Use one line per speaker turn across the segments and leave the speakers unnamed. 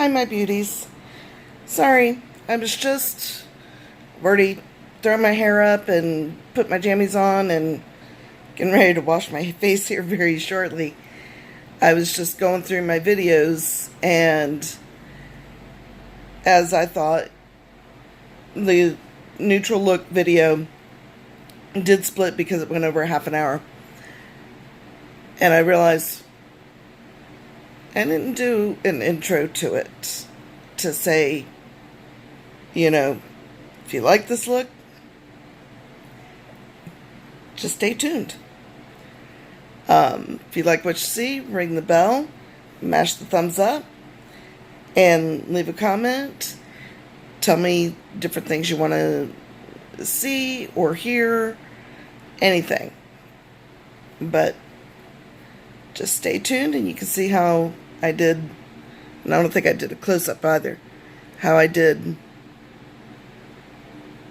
Hi, my beauties. Sorry, I was just already throwing my hair up and put my jammies on and getting ready to wash my face here very shortly. I was just going through my videos, and as I thought, the neutral look video did split because it went over half an hour. And I realized I didn't do an intro to it to say, if you like this look, just stay tuned. If you like what you see, ring the bell, mash the thumbs up, and leave a comment. Tell me different things you want to see or hear, anything. But just stay tuned and you can see how I did, and I don't think I did a close-up either, how I did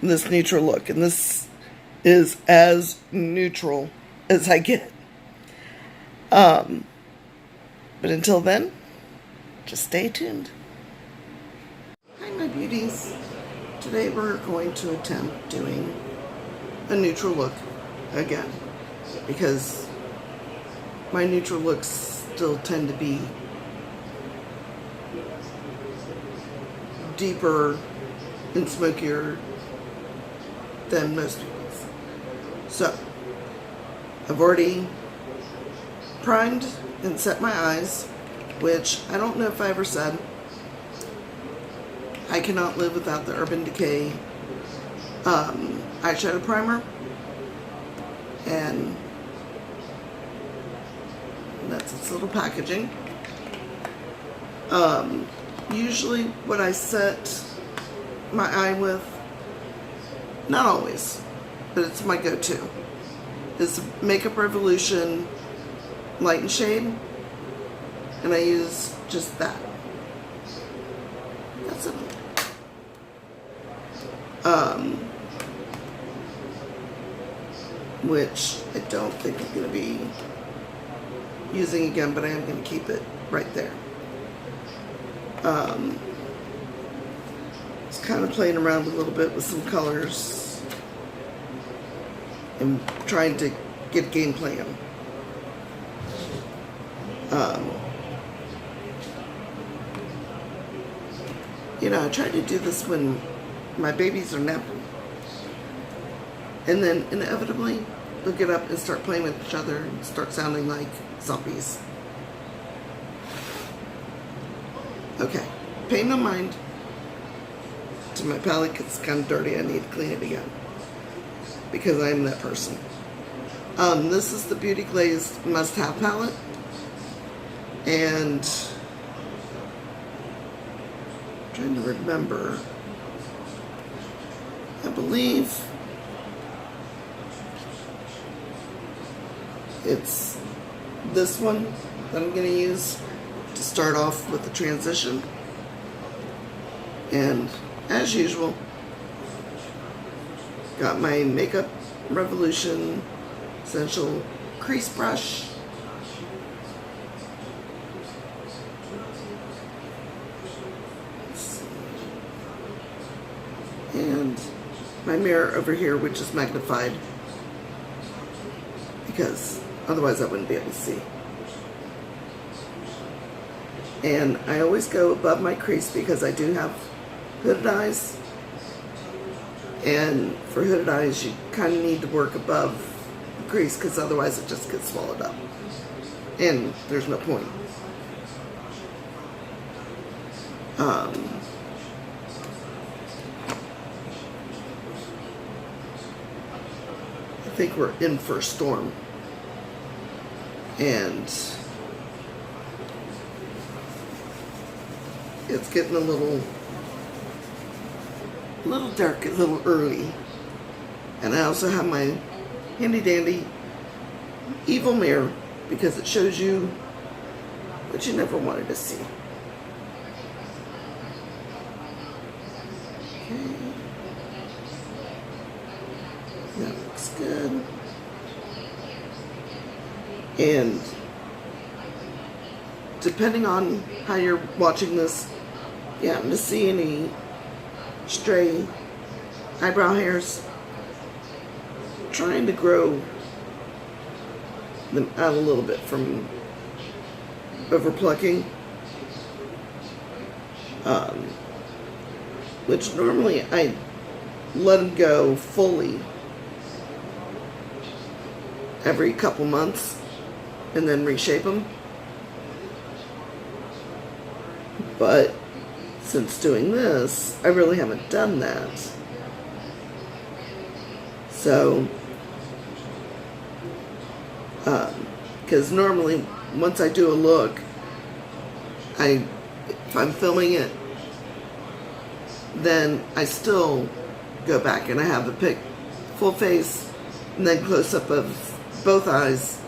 this neutral look. And this is as neutral as I get. But until then, just stay tuned. Hi, my beauties. Today we're going to attempt doing a neutral look again, because my neutral looks still tend to be deeper and smokier than most people's. So, I've already primed and set my eyes, which I don't know if I ever said. I cannot live without the Urban Decay eyeshadow primer, and that's its little packaging. Usually what I set my eye with, not always, but it's my go-to, is Makeup Revolution Light and Shade, and I use just that. That's it. Which I don't think I'm going to be using again, but I am going to keep it right there. Just kind of playing around a little bit with some colors and trying to get a game plan. I tried to do this when my babies are napping, and then inevitably they'll get up and start playing with each other and start sounding like zombies. Okay, pay no mind to my palette because it's kind of dirty. I need to clean it again because I am that person. This is the Beauty Glazed Must Have palette, and I'm trying to remember. I believe it's this one that I'm going to use to start off with the transition. And as usual, got my Makeup Revolution Essential Crease Brush. And my mirror over here, which is magnified, because otherwise I wouldn't be able to see. And I always go above my crease because I do have hooded eyes. And for hooded eyes, you kind of need to work above the crease because otherwise it just gets swallowed up. And there's no point. I think we're in for a storm. And it's getting a little dark, a little early. And I also have my handy dandy evil mirror because it shows you what you never wanted to see. Okay. That looks good. And depending on how you're watching this, Yeah, to see any stray eyebrow hairs. Trying to grow them out a little bit from over plucking, which normally I let them go fully every couple months and then reshape them. But since doing this, I really haven't done that. So, because normally once I do a look, if I'm filming it, then I still go back and I have a pic, full face, and then close up of both eyes,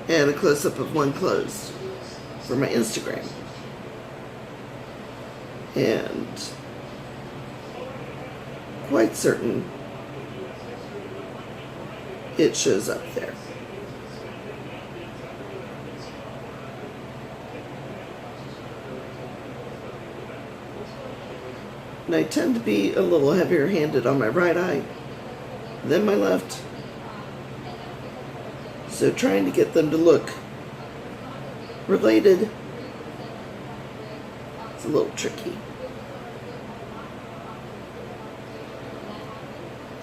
and a close up of one closed for my Instagram. And quite certain it shows up there. And I tend to be a little heavier handed on my right eye than my left. So trying to get them to look related is a little tricky.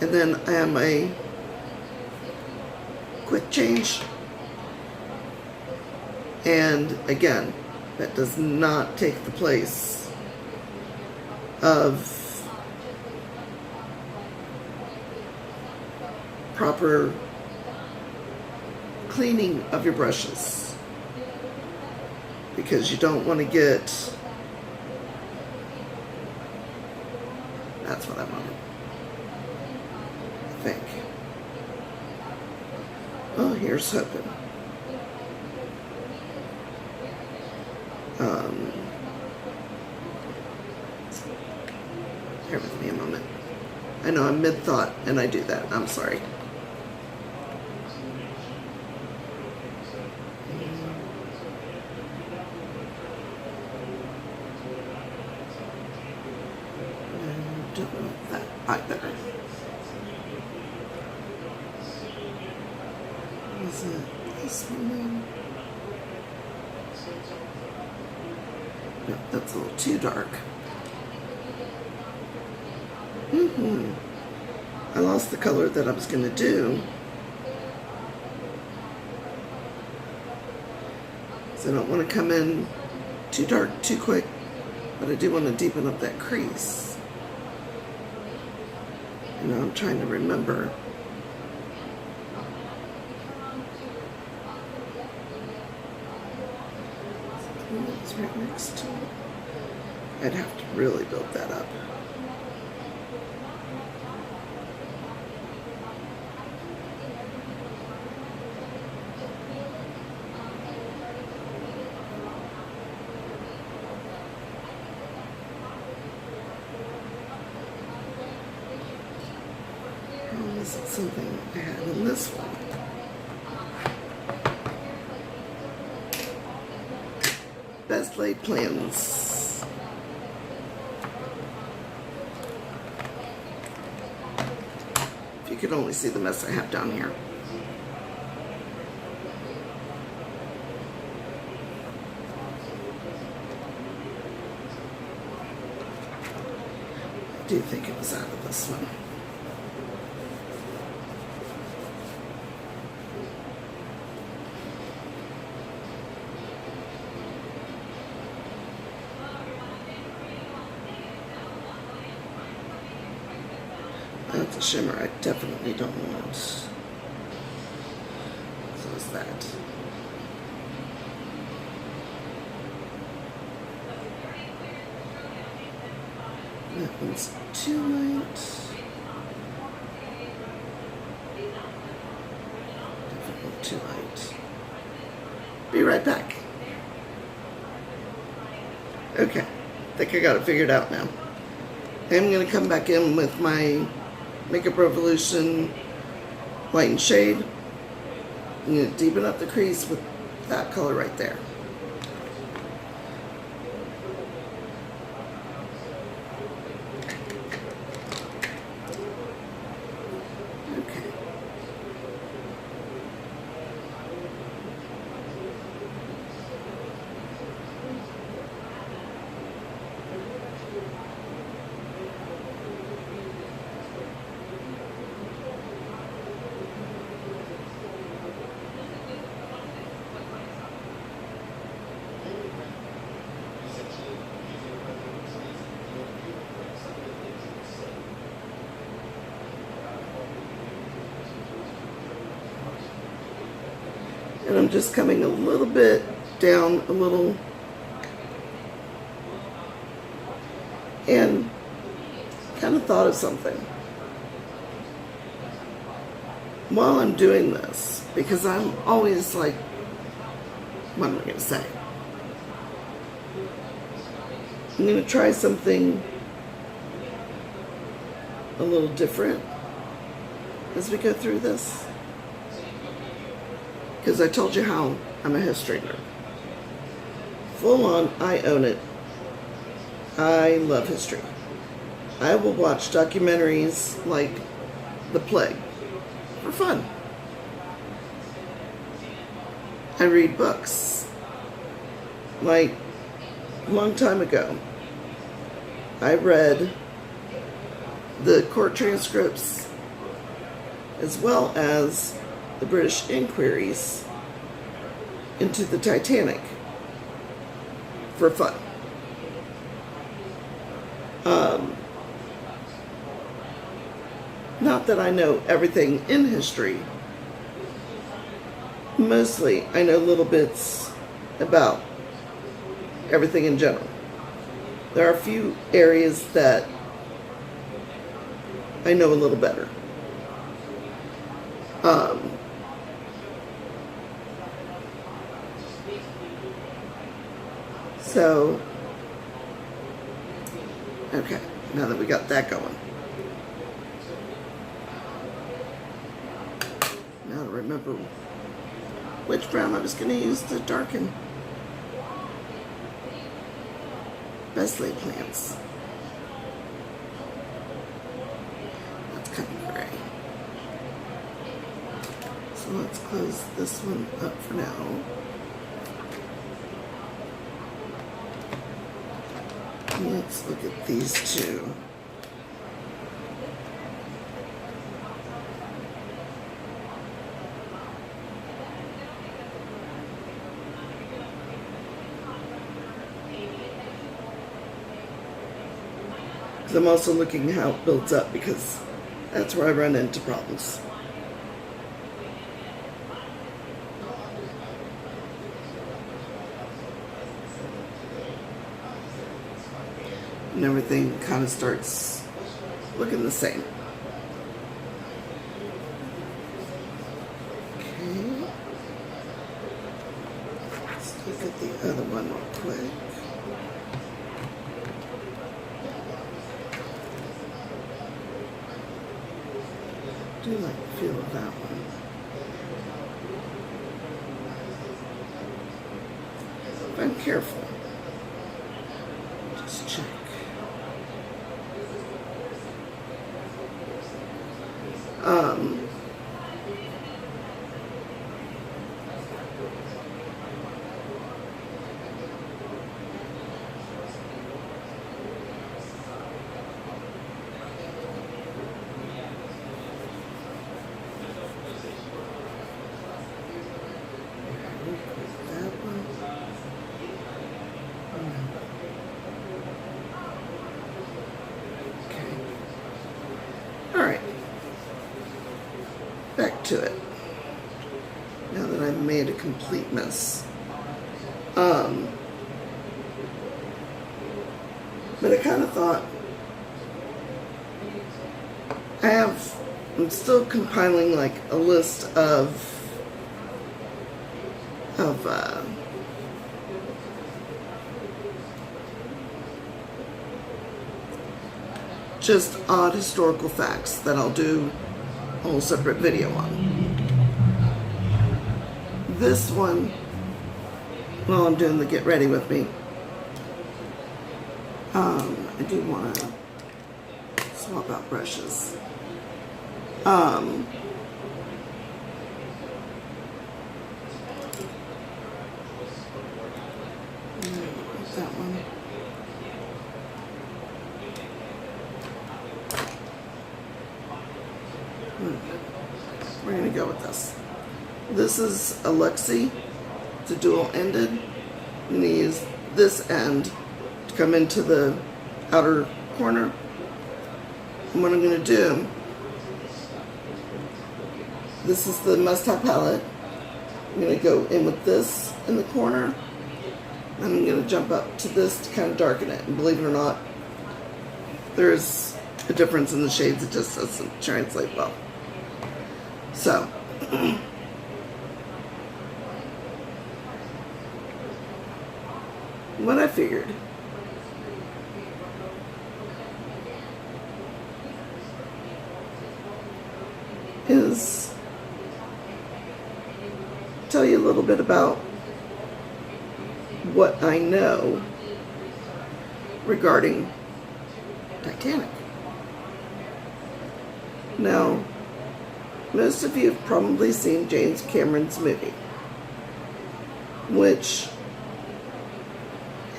And then I have my quick change. And again, that does not take the place of proper cleaning of your brushes, because you don't want to get, that's what I wanted, I think. Oh, here's hoping. Bear with me a moment. I know I'm mid-thought and I do that. I'm sorry. I don't know that eye better. Is it this one? No, that's a little too dark. I lost the color that I was going to do. So I don't want to come in too dark too quick, but I do want to deepen up that crease. And I'm trying to remember. It's right next to it. I'd have to really build that up. Is it something I had in this one? Best laid plans. If you could only see the mess I have down here. I do think it was out of this one. That's a shimmer I definitely don't want. So is that. That one's too light. Definitely too light. Be right back. Okay, I think I got it figured out now. I'm going to come back in with my Makeup Revolution White and Shade. I'm going to deepen up the crease with that color right there. And I'm just coming a little bit down, a little, and kind of thought of something while I'm doing this, because I'm always like, what am I going to say? I'm going to try something a little different as we go through this, because I told you how I'm a history nerd. Full on, I own it. I love history. I will watch documentaries like The Plague for fun. I read books. Like, a long time ago, I read the court transcripts as well as the British inquiries into the Titanic for fun. Not that I know everything in history. Mostly, I know little bits about everything in general. There are a few areas that I know a little better. So, okay, now that we got that going. Now to remember which brown I was going to use to darken. Best laid plans. That's kind of gray. So let's close this one up for now. Let's look at these two. Because I'm also looking how it builds up, because that's where I run into problems. And everything kind of starts looking the same. Okay. Let's look at the other one real quick. I do like the feel of that one. If I'm careful, just check. Back to it. Now that I've made a complete mess. But I kind of thought, I'm still compiling like a list of just odd historical facts that I'll do a whole separate video on. This one, while I'm doing the get ready with me, I do want to swap out brushes. That one. We're going to go with this. This is a Luxie. It's a dual-ended. I'm going to use this end to come into the outer corner. And what I'm going to do, this is the Must Have palette. I'm going to go in with this in the corner. And I'm going to jump up to this to kind of darken it. And believe it or not, there's a difference in the shades. It just doesn't translate well. So, what I figured is tell you a little bit about what I know regarding Titanic. Now, most of you have probably seen James Cameron's movie, which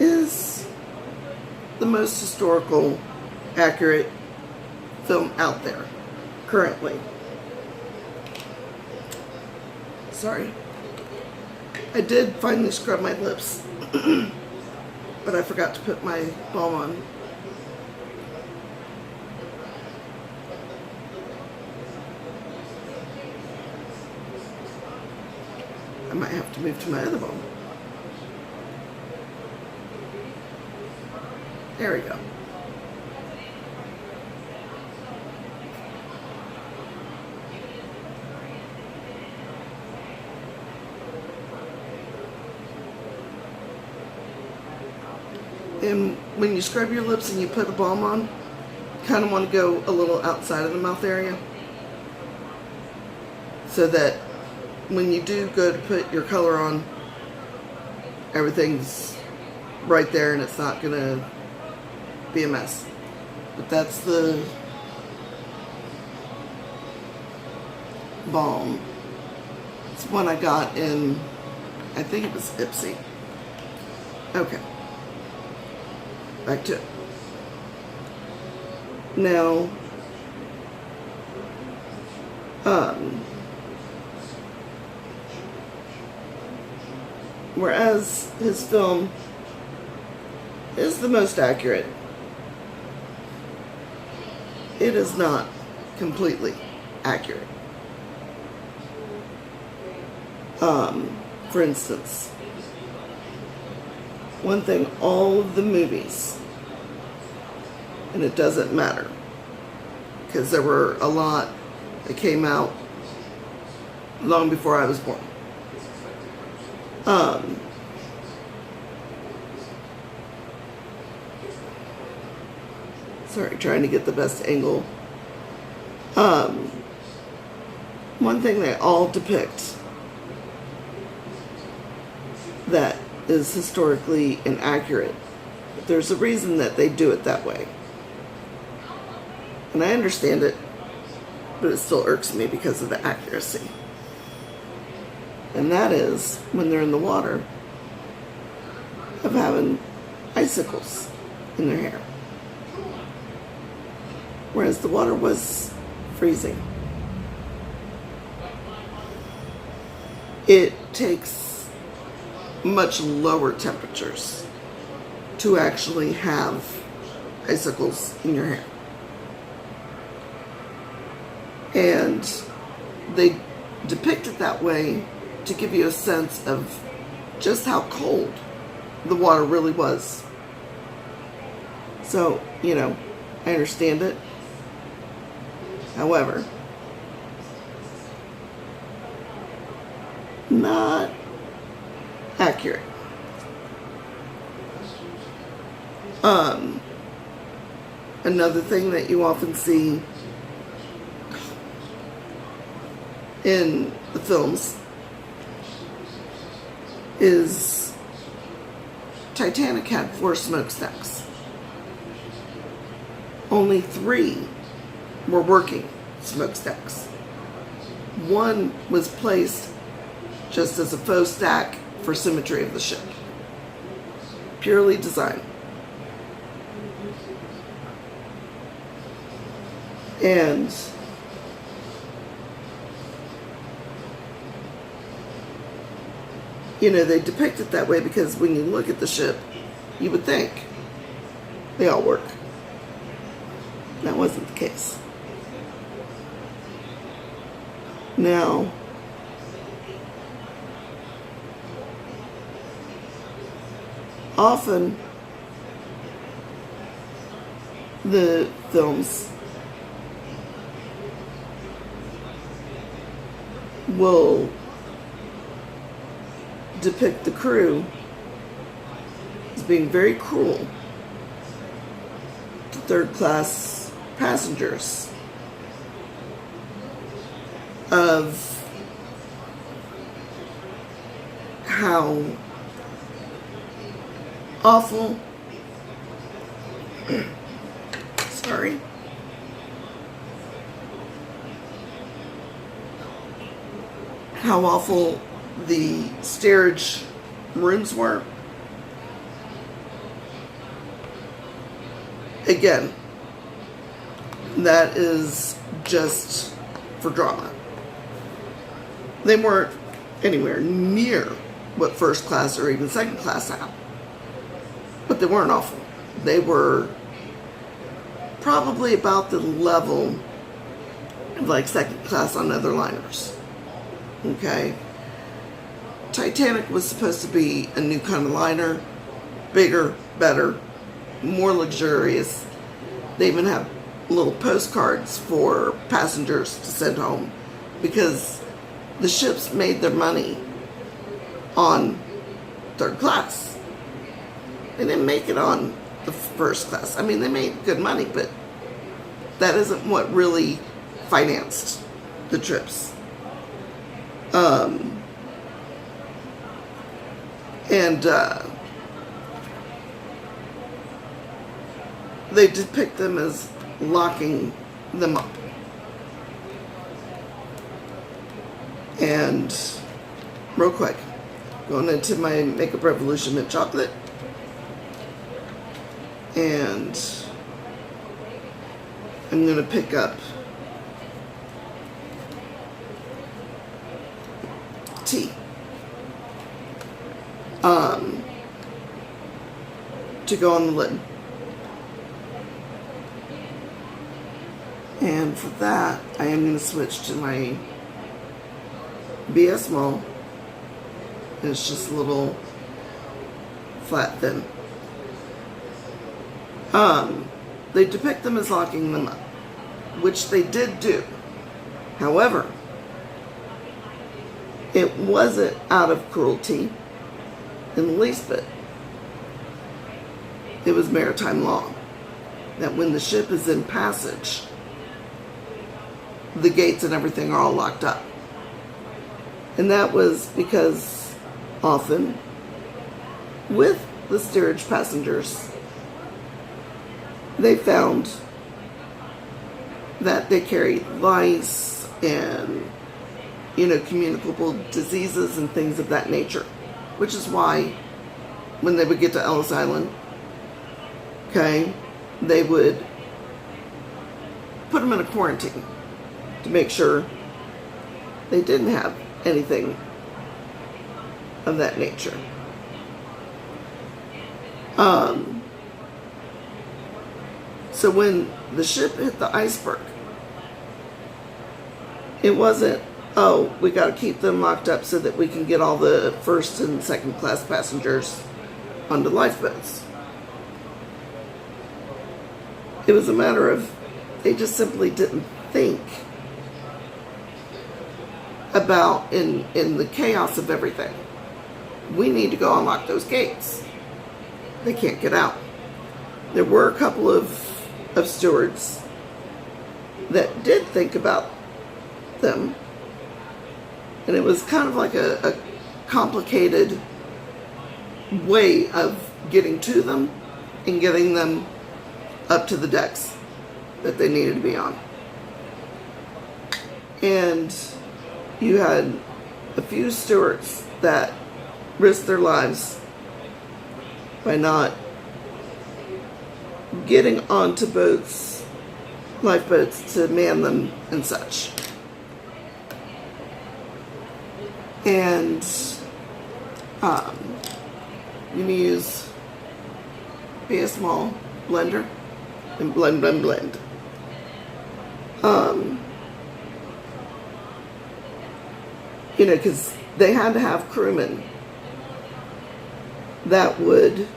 is the most historical, accurate film out there currently. Sorry. I did finally scrub my lips, but I forgot to put my balm on. I might have to move to my other balm. There we go. And when you scrub your lips and you put a balm on, you kind of want to go a little outside of the mouth area, so that when you do go to put your color on, everything's right there and it's not going to be a mess. But that's the balm. It's one I got in, I think it was Ipsy. Okay. Back to it. Now, whereas his film is the most accurate, it is not completely accurate. For instance, one thing, all of the movies, and it doesn't matter, because there were a lot that came out long before I was born. Sorry, trying to get the best angle. One thing they all depict that is historically inaccurate, there's a reason that they do it that way. And I understand it, but it still irks me because of the accuracy. And that is when they're in the water, of having icicles in their hair. Whereas the water was freezing. It takes much lower temperatures to actually have icicles in your hair. And they depict it that way to give you a sense of just how cold the water really was. So, you know, I understand it. However, not accurate. Another thing that you often see in the films is Titanic had 4 smokestacks. Only 3 were working smokestacks. 1 was placed just as a faux stack for symmetry of the ship. Purely design. And you know, they depict it that way because when you look at the ship, you would think they all work. That wasn't the case. Now, often the films will depict the crew as being very cruel to third-class passengers, of how awful, sorry, how awful the steerage rooms were. Again, that is just for drama. They weren't anywhere near what first class or even second class had, but they weren't awful. They were probably about the level of like second class on other liners. Okay, Titanic was supposed to be a new kind of liner, bigger, better, more luxurious. They even have little postcards for passengers to send home, because the ships made their money on third class. They didn't make it on the first class. I mean, they made good money, but that isn't what really financed the trips. They depict them as locking them up. And real quick, going into my Makeup Revolution mint chocolate, and I'm going to pick up tea to go on the lid. And for that, I am going to switch to my BS Mall. It's just a little flat thin. They depict them as locking them up, which they did do. However, it wasn't out of cruelty in the least bit. It was maritime law that when the ship is in passage, the gates and everything are all locked up. And that was because often with the steerage passengers, they found that they carried lice and, communicable diseases and things of that nature. Which is why when they would get to Ellis Island, okay, they would put them in a quarantine to make sure they didn't have anything of that nature. So when the ship hit the iceberg, it wasn't, oh, we got to keep them locked up so that we can get all the first and second class passengers onto lifeboats. It was a matter of, they just simply didn't think about, in the chaos of everything, we need to go unlock those gates. They can't get out. There were a couple of stewards that did think about them, and it was kind of like a complicated way of getting to them and getting them up to the decks that they needed to be on. And you had a few stewards that risked their lives by not getting onto boats, lifeboats, to man them and such. And you can use be a small blender and blend. Because they had to have crewmen that would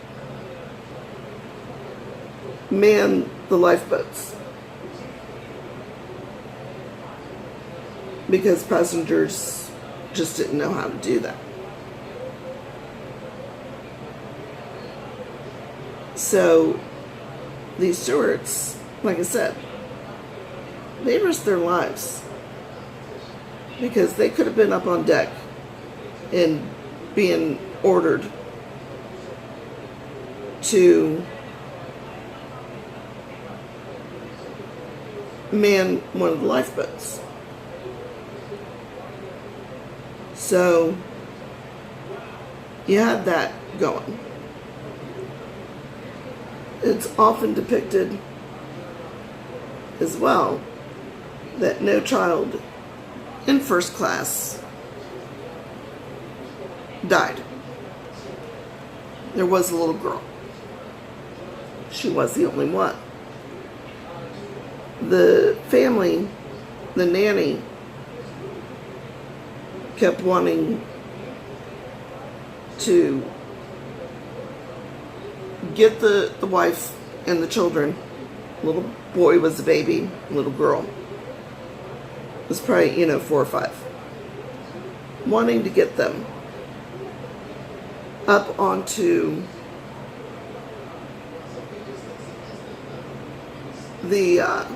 man the lifeboats because passengers just didn't know how to do that. So these stewards, like I said, they risked their lives because they could have been up on deck and being ordered to man one of the lifeboats. So you had that going. It's often depicted as well that no child in first class died. There was a little girl. She was the only one. The family, the nanny, kept wanting to get the wife and the children. Little boy was a baby, little girl was probably, 4 or 5. Wanting to get them up onto the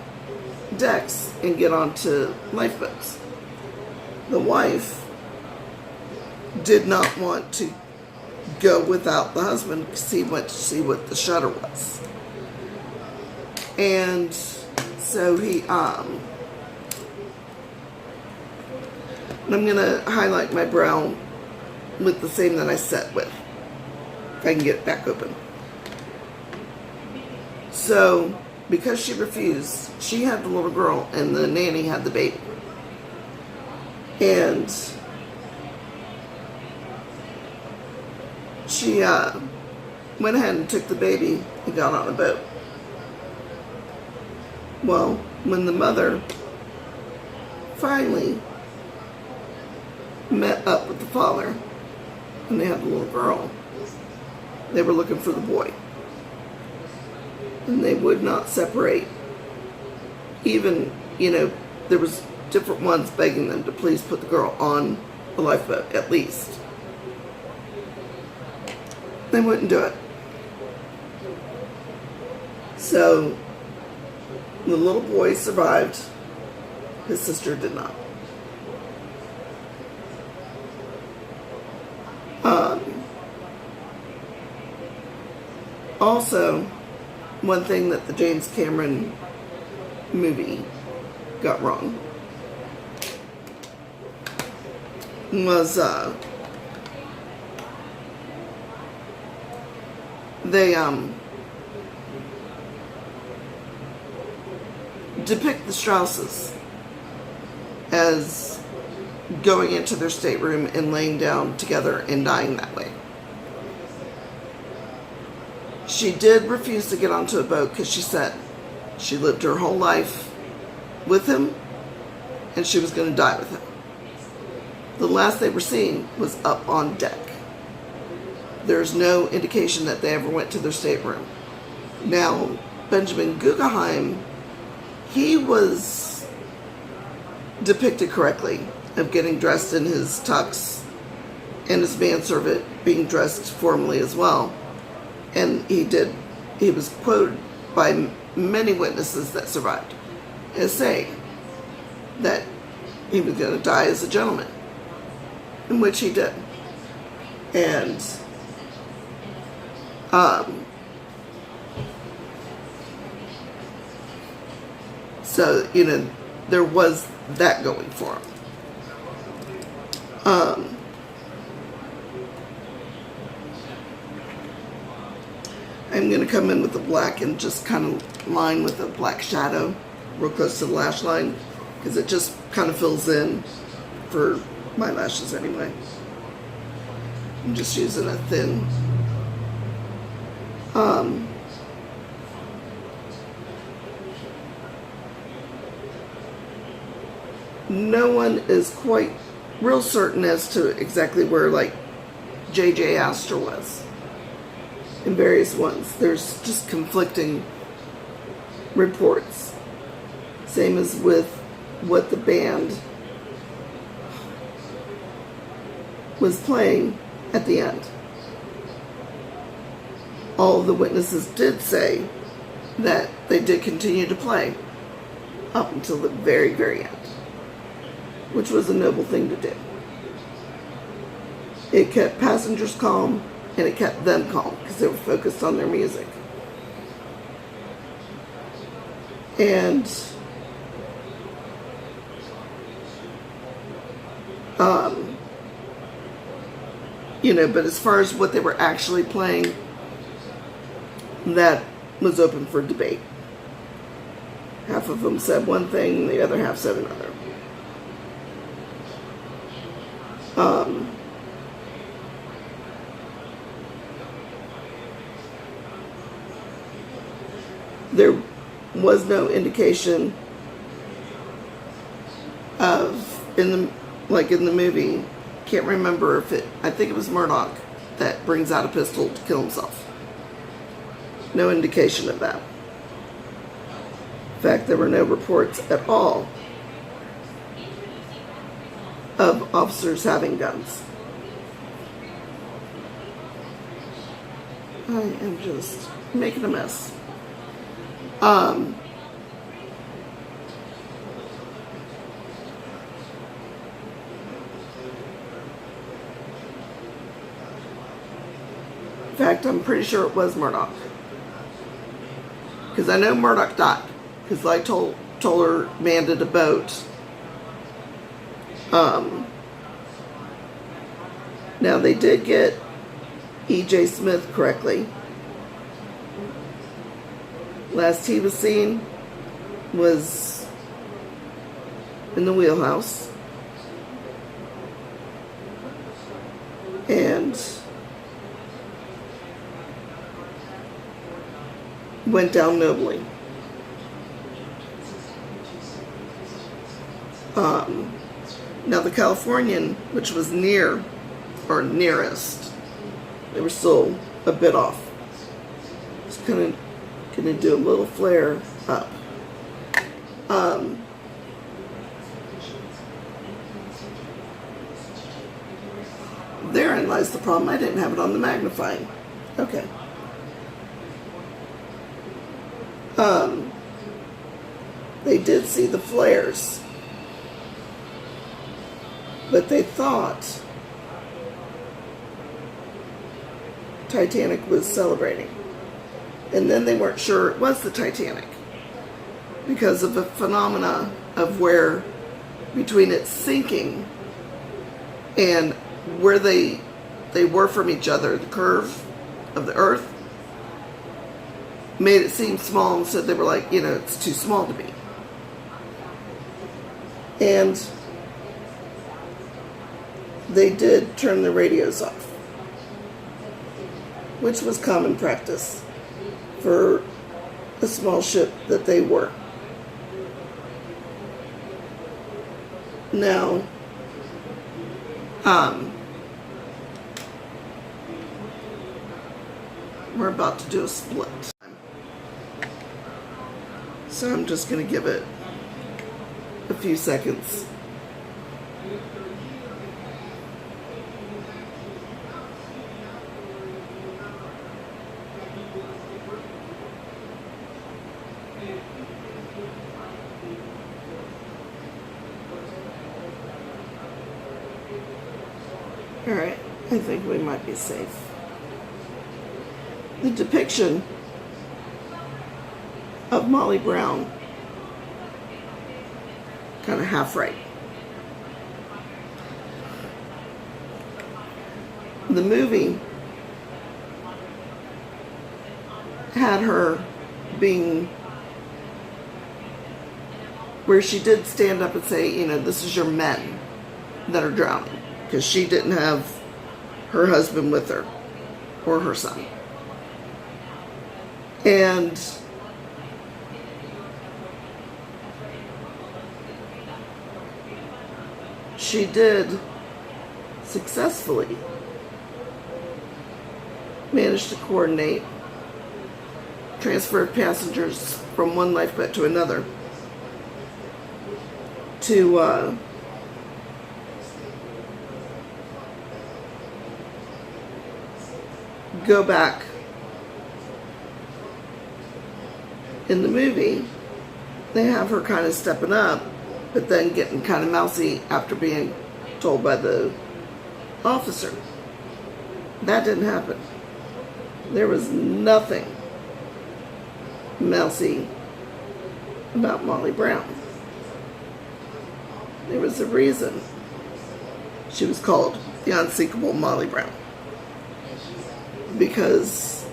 decks and get onto lifeboats. The wife did not want to go without the husband because he went to see what the shutter was. And so he, and I'm going to highlight my brow with the same that I set with, if I can get it back open. So, because she refused, she had the little girl and the nanny had the baby. And she went ahead and took the baby and got on a boat. Well, when the mother finally met up with the father and they had the little girl, they were looking for the boy. And they would not separate. Even, there was different ones begging them to please put the girl on a lifeboat, at least. They wouldn't do it. So, the little boy survived. His sister did not. Also, one thing that the James Cameron movie got wrong was they depict the Strausses as going into their stateroom and laying down together and dying that way. She did refuse to get onto a boat because she said she lived her whole life with him and she was going to die with him. The last they were seen was up on deck. There's no indication that they ever went to their stateroom. Now, Benjamin Guggenheim, he was depicted correctly of getting dressed in his tux and his manservant being dressed formally as well. And he was quoted by many witnesses that survived as saying that he was going to die as a gentleman, in which he did. And so, there was that going for him. I'm going to come in with the black and just kind of line with a black shadow real close to the lash line because it just kind of fills in for my lashes anyway. I'm just using a thin no one is quite real certain as to exactly where like J.J. Astor was in various ones. There's just conflicting reports. Same as with what the band was playing at the end. All of the witnesses did say that they did continue to play up until the very, very end, which was a noble thing to do. It kept passengers calm, and it kept them calm because they were focused on their music. And you know, but as far as what they were actually playing, that was open for debate. Half of them said one thing, the other half said another. There was no indication of, in the movie, can't remember if I think it was Murdoch that brings out a pistol to kill himself. No indication of that. In fact, there were no reports at all of officers having guns. I am just making a mess. In fact, I'm pretty sure it was Murdoch. Because I know Murdoch died. Because I told her manned a boat. Now they did get E.J. Smith correctly. Last he was seen was in the wheelhouse. And went down nobly. Now the Californian, which was near or nearest, they were still a bit off. Just gonna do a little flare up. Therein lies the problem. I didn't have it on the magnifying. Okay. They did see the flares, but they thought Titanic was celebrating. And then they weren't sure it was the Titanic because of the phenomena of where between it sinking and where they were from each other, the curve of the earth made it seem small, and so they were like, you know, it's too small to be. And they did turn the radios off, which was common practice for a small ship that they were. Now, we're about to do a split. So I'm just going to give it a few seconds. Alright, I think we might be safe. The depiction of Molly Brown, kind of half right. The movie had her being, where she did stand up and say, you know, this is your men that are drowning, because she didn't have her husband with her or her son. And she did successfully manage to coordinate transferred passengers from one lifeboat to another to go back. In the movie, they have her kind of stepping up, but then getting kind of mousy after being told by the officer. That didn't happen. There was nothing mousy about Molly Brown. There was a reason she was called the unsinkable Molly Brown. Because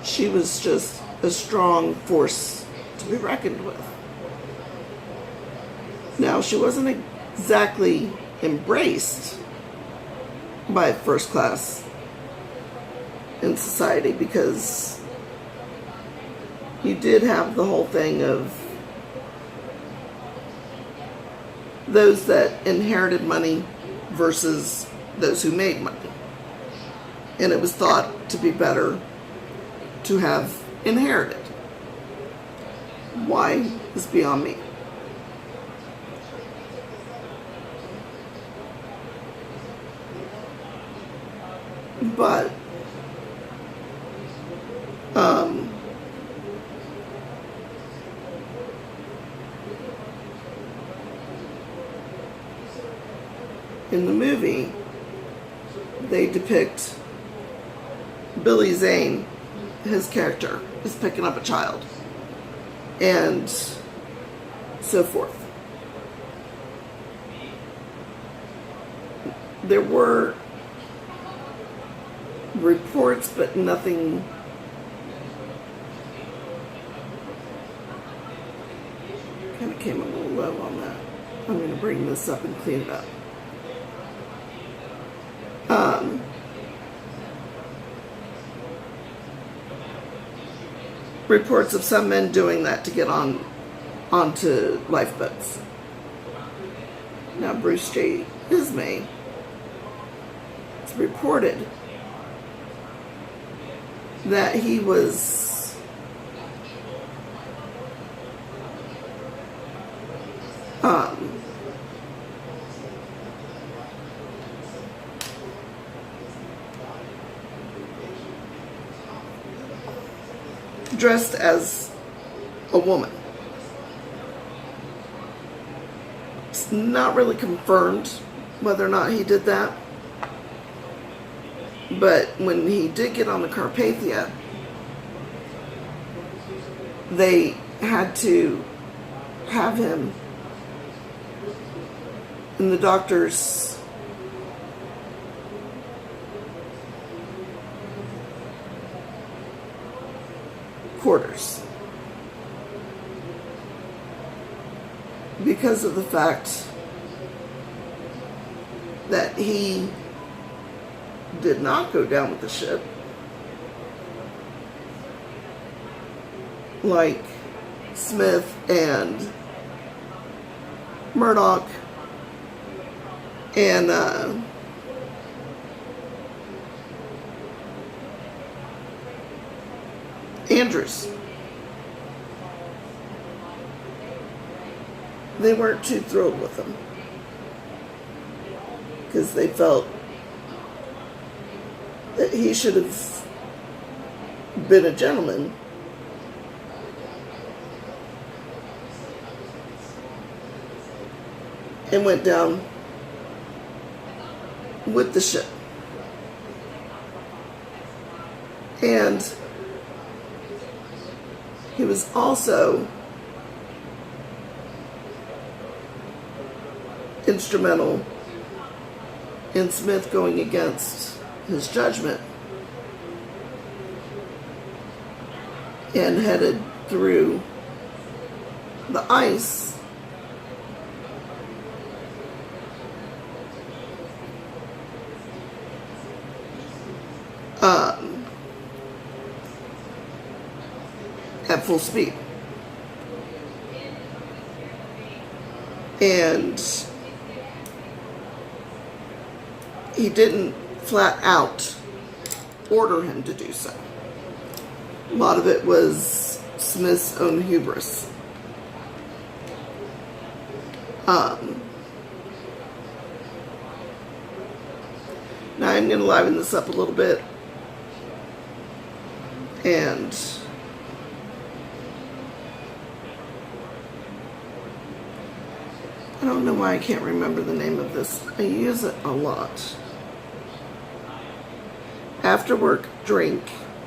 she was just a strong force to be reckoned with. Now, she wasn't exactly embraced by first class in society, because you did have the whole thing of those that inherited money versus those who made money. And it was thought to be better to have inherited. Why is beyond me. But in the movie, they depict Billy Zane, his character, is picking up a child, and so forth. There were reports, but nothing kind of came a little low on that. I'm going to bring this up and clean it up. Reports of some men doing that to get onto lifeboats. Now, Bruce J. Ismay, it's reported that he was dressed as a woman. It's not really confirmed whether or not he did that. But when he did get on the Carpathia, they had to have him in the doctor's quarters because of the fact that he did not go down with the ship like Smith and Murdoch and Andrews. They weren't too thrilled with him because they felt that he should have been a gentleman and went down with the ship. And he was also instrumental in Smith going against his judgment and headed through the ice at full speed. And he didn't flat out order him to do so. A lot of it was Smith's own hubris. Now I'm going to liven this up a little bit, and I don't know why I can't remember the name of this. I use it a lot. After Work Drink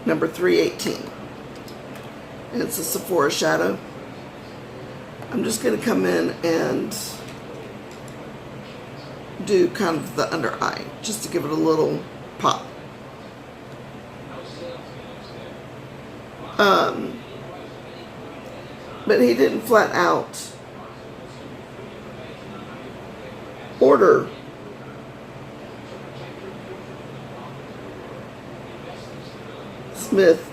number 318, and it's a Sephora shadow. I'm just going to come in and do kind of the under eye, just to give it a little pop. But he didn't flat out order Smith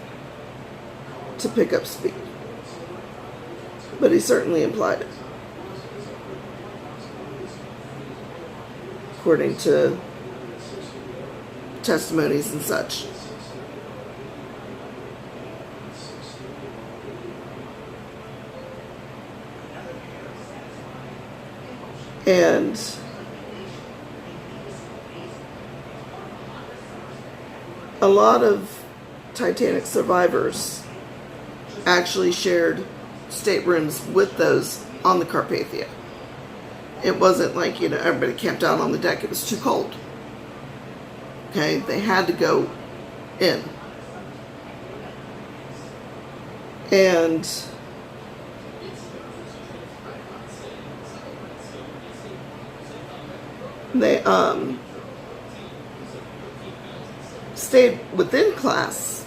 to pick up speed, but he certainly implied it, according to testimonies and such. And a lot of Titanic survivors actually shared staterooms with those on the Carpathia. It wasn't like, everybody camped out on the deck. It was too cold. Okay, they had to go in. And they stayed within class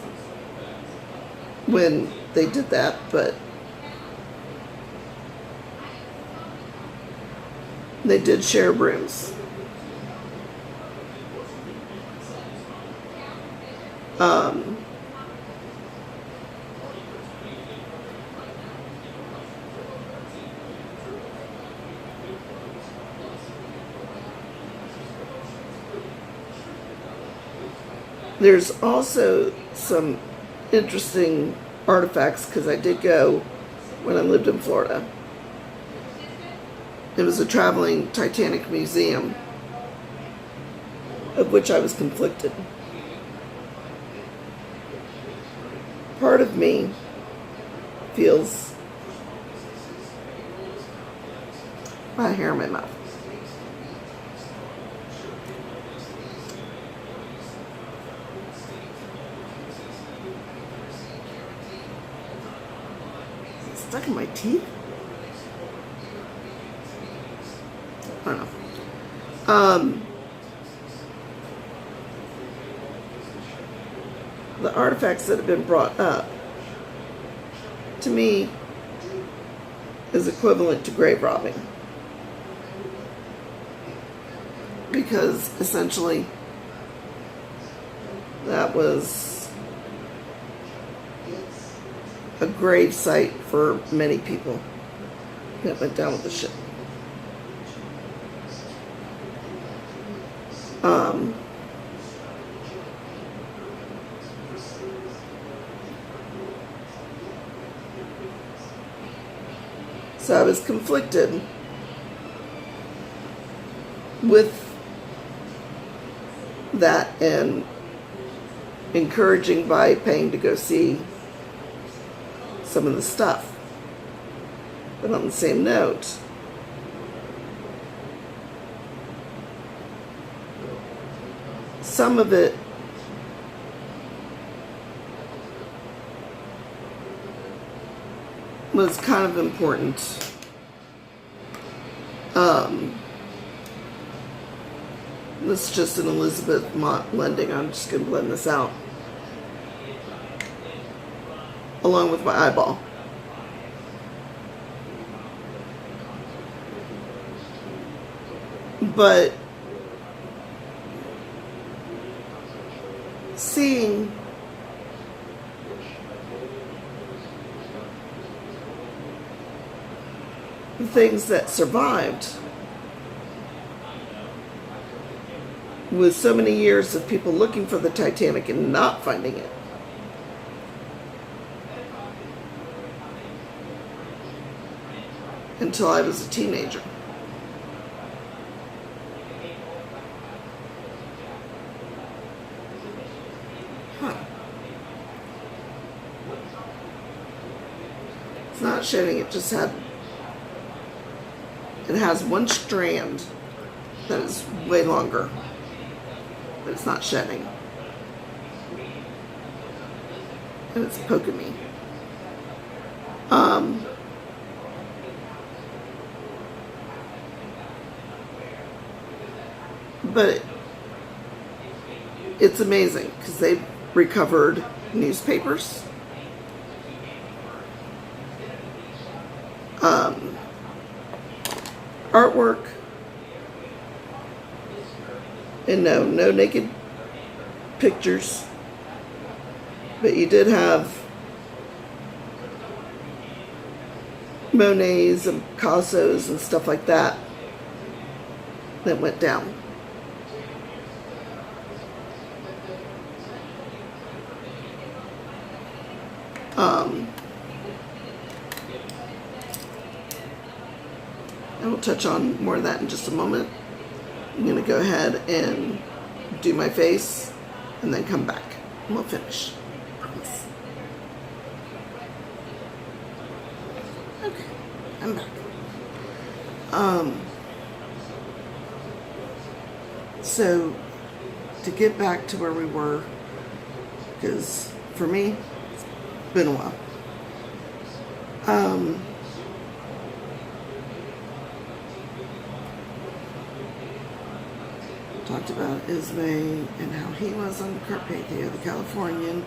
when they did that, but they did share rooms. There's also some interesting artifacts, because I did go when I lived in Florida. It was a traveling Titanic museum, of which I was conflicted. Part of me feels my hair in my mouth. Is it stuck in my teeth? I don't know. The artifacts that have been brought up, to me, is equivalent to grave robbing. Because essentially, that was a grave site for many people that went down with the ship. So I was conflicted with that and encouraging by paying to go see some of the stuff. But on the same note, some of it was kind of important. This is just an Elizabeth Mott blending. I'm just going to blend this out along with my eyeball. But seeing the things that survived with so many years of people looking for the Titanic and not finding it, until I was a teenager. Huh. It's not shedding, it has one strand that is way longer, but it's not shedding. And it's poking me. But it's amazing because they've recovered newspapers, artwork, and no naked pictures, but you did have Monets and Picassos and stuff like that that went down. I will touch on more of that in just a moment. I'm going to go ahead and do my face and then come back and we'll finish. Promise. Okay, I'm back. So to get back to where we were, because for me, it's been a while. Talked about Ismay and how he was on the Carpathia, the Californian.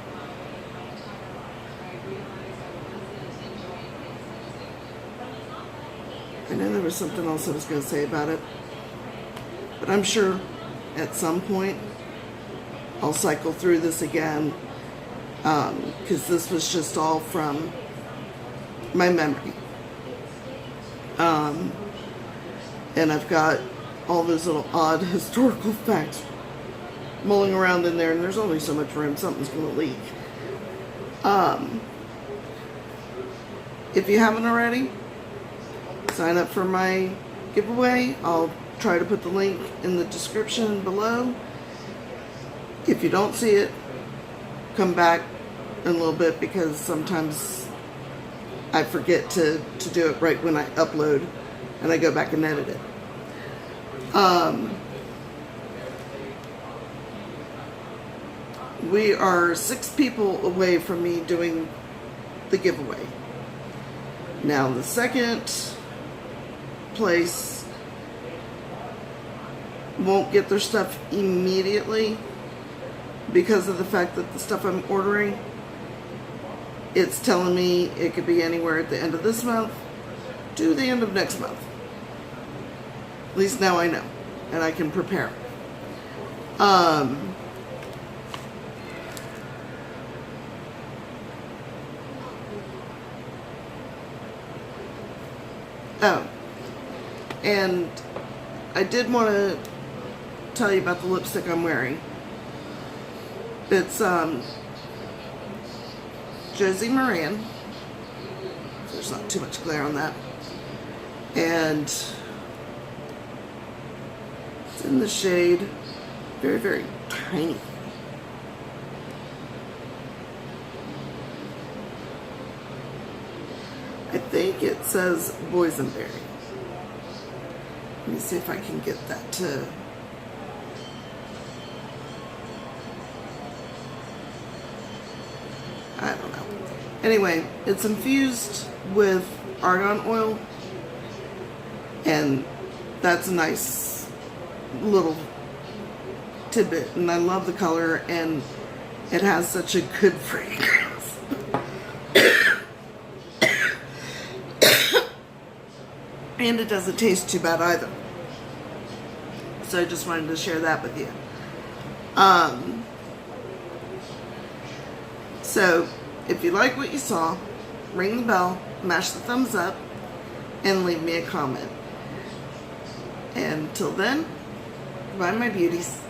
I know there was something else I was going to say about it, but I'm sure at some point I'll cycle through this again, because this was just all from my memory. And I've got all those little odd historical facts mulling around in there, and there's only so much room, something's going to leak. If you haven't already, sign up for my giveaway. I'll try to put the link in the description below. If you don't see it, come back in a little bit, because sometimes I forget to do it right when I upload and I go back and edit it. We are 6 people away from me doing the giveaway. Now the second place won't get their stuff immediately because of the fact that the stuff I'm ordering, it's telling me it could be anywhere at the end of this month to the end of next month. At least now I know, and I can prepare. Oh, and I did want to tell you about the lipstick I'm wearing. It's Josie Moran. There's not too much glare on that. And it's in the shade very, very tiny. I think it says boysenberry. Let me see if I can get that to... I don't know. Anyway, it's infused with argan oil, and that's a nice little tidbit, and I love the color, and it has such a good fragrance. And it doesn't taste too bad either. So I just wanted to share that with you. So if you like what you saw, ring the bell, mash the thumbs up, and leave me a comment. And till then, bye my beauties.